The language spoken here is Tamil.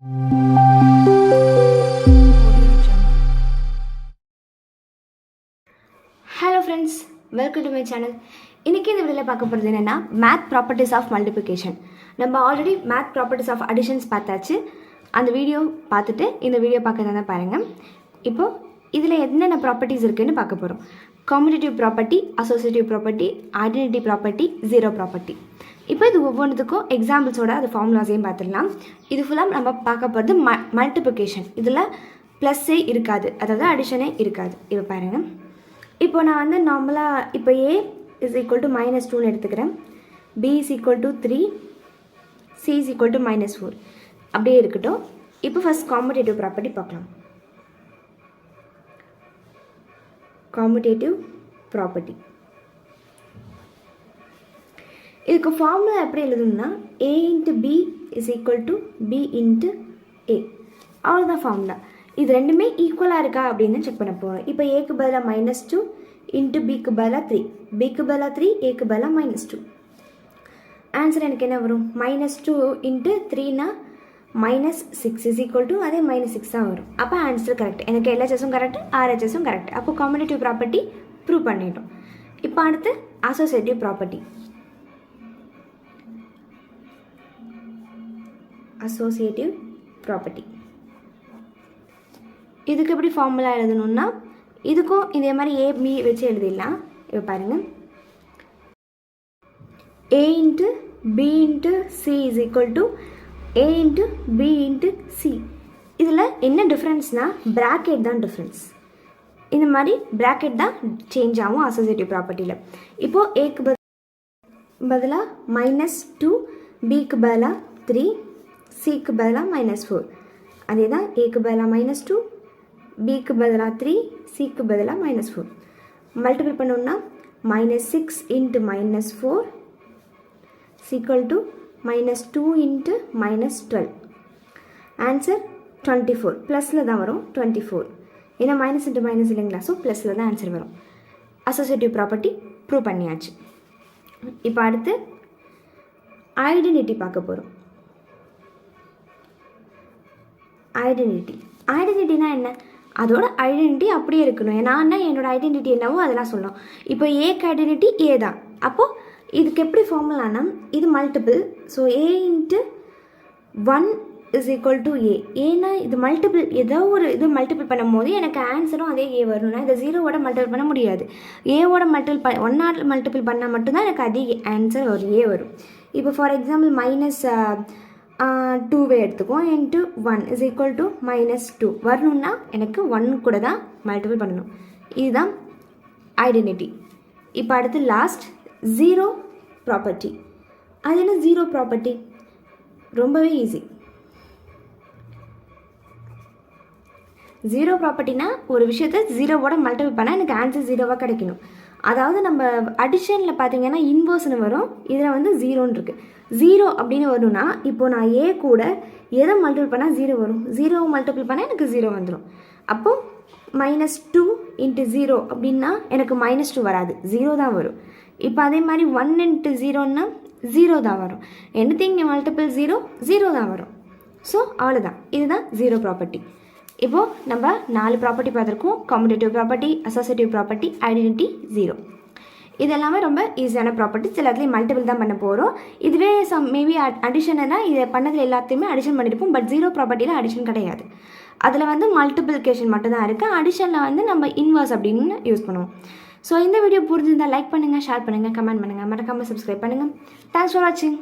Hello friends, welcome to my channel. இன்றைக்கி இந்த வீடியோவில் பார்க்க போகிறது என்னென்னா மேத் ப்ராப்பர்ட்டிஸ் ஆஃப் மல்டிப்ளிகேஷன். நம்ம already math properties of additions பார்த்தாச்சு. அந்த வீடியோ பார்த்துட்டு இந்த வீடியோ பார்க்கறதா பாருங்கள். இப்போது இதில் என்னென்ன ப்ராப்பர்ட்டிஸ் இருக்குதுன்னு பார்க்க போகிறோம். Competitive property, associative property, identity property, zero property. இப்போ இது ஒவ்வொன்றுத்துக்கும் எக்ஸாம்பிள்ஸோட அது ஃபார்முலாஸையும் பார்த்துடலாம். இது ஃபுல்லாக நம்ம பார்க்க போகிறது மல்டிப்ளிகேஷன். இதில் ப்ளஸ்ஸே இருக்காது, அதாவது அடிஷனே இருக்காது. இப்போ பாருங்கள். இப்போ நான் வந்து நார்மலாக இப்போ a இஸ் ஈக்குவல் டு -2ன்னு எடுத்துக்கிறேன். b is equal to 3, c is equal to -4 அப்படியே இருக்கட்டும். இப்போ ஃபஸ்ட் காம்படிட்டிவ் ப்ராப்பர்ட்டி பார்க்கலாம். காம்படிட்டிவ் ப்ராப்பர்ட்டி இதுக்கு ஃபார்முலா எப்படி எழுதணும்னா a into b is equal to b into a, அவ்வளோதான் ஃபார்முலா. இது ரெண்டுமே ஈக்குவலாக இருக்கா அப்படின்னு செக் பண்ண போகிறோம். இப்போ ஏக்கு பதிலாக -2 இன்ட்டு பிக்கு பதிலாக 3, பிக்கு பதிலாக 3, ஏக்கு பதிலாக -2. ஆன்சர் எனக்கு என்ன வரும்? -2 இன்ட்டு 3னா -6 இஸ் ஈக்குவல் டு அதே -6 தான் வரும். அப்போ ஆன்சர் கரெக்ட். எனக்கு LHSம் கரெக்ட், RHSம் கரெக்ட். அப்போ காம்படிட்டிவ் ப்ராப்பர்ட்டி ப்ரூவ் பண்ணிட்டோம். இப்போ அடுத்து அசோசியேட்டிவ் ப்ராப்பர்ட்டி. அசோசியேட்டிவ் ப்ராப்பர்ட்டி இதுக்கு எப்படி ஃபார்முலா எழுதணும்னா இதுக்கும் இதே மாதிரி AB வச்சு எழுதிடலாம். இப்போ பாருங்கள், a into b into c is equal to a into b into c. இதில் என்ன டிஃப்ரென்ஸ்னால் ப்ராக்கெட் தான் டிஃப்ரென்ஸ். இந்த மாதிரி ப்ராக்கெட் தான் சேஞ்ச் ஆகும் அசோசியேட்டிவ் ப்ராப்பர்ட்டியில். இப்போது ஏக்கு பதிலாக -2, பிக்கு பதிலாக 3, சிக்கு பதிலாக -4. அதே தான் ஏக்கு பதிலாக -2, பிக்கு பதிலாக 3, சிக்கு பதிலாக -4. மல்டிபிள் பண்ணோம்னா -6 into -4 is equal to -2 into -12. Answer 24. ப்ளஸில் தான் வரும் 24. ஏன்னா மைனஸ் இன்ட்டு மைனஸ் இல்லைங்களா, ஸோ ப்ளஸில் தான் ஆன்சர் வரும். அசோசியேட்டிவ் ப்ராப்பர்ட்டி ப்ரூவ் பண்ணியாச்சு. இப்போ அடுத்து ஐடென்டிட்டி பார்க்க போகிறோம். ஐடென்டிட்டினா என்ன? அதோட ஐடென்டிட்டி அப்படியே இருக்கணும். ஏன்னா என்னோட ஐடென்டிட்டி என்னவோ அதெல்லாம் சொல்லலாம். இப்போ ஏக்கு ஐடென்டிட்டி ஏ தான். அப்போது இதுக்கு எப்படி ஃபார்முலானா இது multiple. So a into 1 is equal to a. ஏன்னா இது மல்டிபிள், ஏதோ ஒரு இது மல்டிபிள் பண்ணும் போது எனக்கு ஆன்சரும் அதே a வரணும்னா இதை 0வோட மல்டிபிள் பண்ண முடியாது. ஏவோட மல்டிபிள் 1 மல்டிபிள் பண்ணால் மட்டும்தான் எனக்கு அதே ஆன்சர் வரும், a வரும். இப்போ ஃபார் எக்ஸாம்பிள் -2வே எடுத்துக்குவோம். இன்ட்டு 1 இஸ் ஈக்குவல் டு -2 வரணும்னா எனக்கு 1 கூட தான் மல்டிபிள் பண்ணணும். இதுதான் ஐடென்டிட்டி. இப்போ அடுத்து லாஸ்ட் ஜீரோ ப்ராப்பர்ட்டி. அது என்ன ஜீரோ ப்ராப்பர்ட்டி? ரொம்பவே ஈஸி. ஜீரோ ப்ராப்பர்ட்டினா ஒரு விஷயத்தை 0வோட மல்டிபிள் பண்ணால் எனக்கு ஆன்சர் 0வாக கிடைக்கணும். அதாவது நம்ம அடிஷனில் பார்த்தீங்கன்னா இன்வர்ஸ்னு வரும், இதில் வந்து 0ன்னு இருக்குது. 0 அப்படின்னு வரணும்னா இப்போது நான் ஏ கூட எதை மல்டிபிள் பண்ணால் 0 வரும்? 0 மல்டிபிள் பண்ணால் எனக்கு 0 வந்துடும். அப்போது -2 இன்ட்டு 0 அப்படின்னா எனக்கு -2 வராது, 0 தான் வரும். இப்போ அதே மாதிரி 1 இன்ட்டு 0ன்னா 0 தான் வரும். எனிதிங் மல்டிபிள் 0, 0 தான் வரும். ஸோ அவ்வளோதான், இதுதான் ஜீரோ ப்ராப்பர்ட்டி. இப்போது நம்ம 4 ப்ராப்பர்ட்டி பார்த்துருக்கோம். Competitive property, associative property, identity, zero. இது எல்லாமே ரொம்ப ஈஸியான ப்ராப்பர்ட்டிஸ். எல்லாத்துலேயும் மல்டிபிள் தான் பண்ண போகிறோம். இதுவே மேபி அடிஷன்னா இதை பண்ணதில் எல்லாத்தையுமே அடிஷன் பண்ணியிருப்போம். பட் ஜீரோ ப்ராப்பர்ட்டியில் அடிஷன் கிடையாது. அதில் வந்து மல்டிபிளிகேஷன் மட்டும்தான் இருக்குது. அடிஷனில் வந்து நம்ம இன்வர்ஸ் அப்படின்னு யூஸ் பண்ணுவோம். ஸோ இந்த வீடியோ புரிஞ்சிருந்தால் லைக் பண்ணுங்கள், ஷேர் பண்ணுங்கள், கமெண்ட் பண்ணுங்கள், மறக்காமல் சப்ஸ்கிரைப் பண்ணுங்கள். தேங்க்ஸ் ஃபார் வாட்சிங்.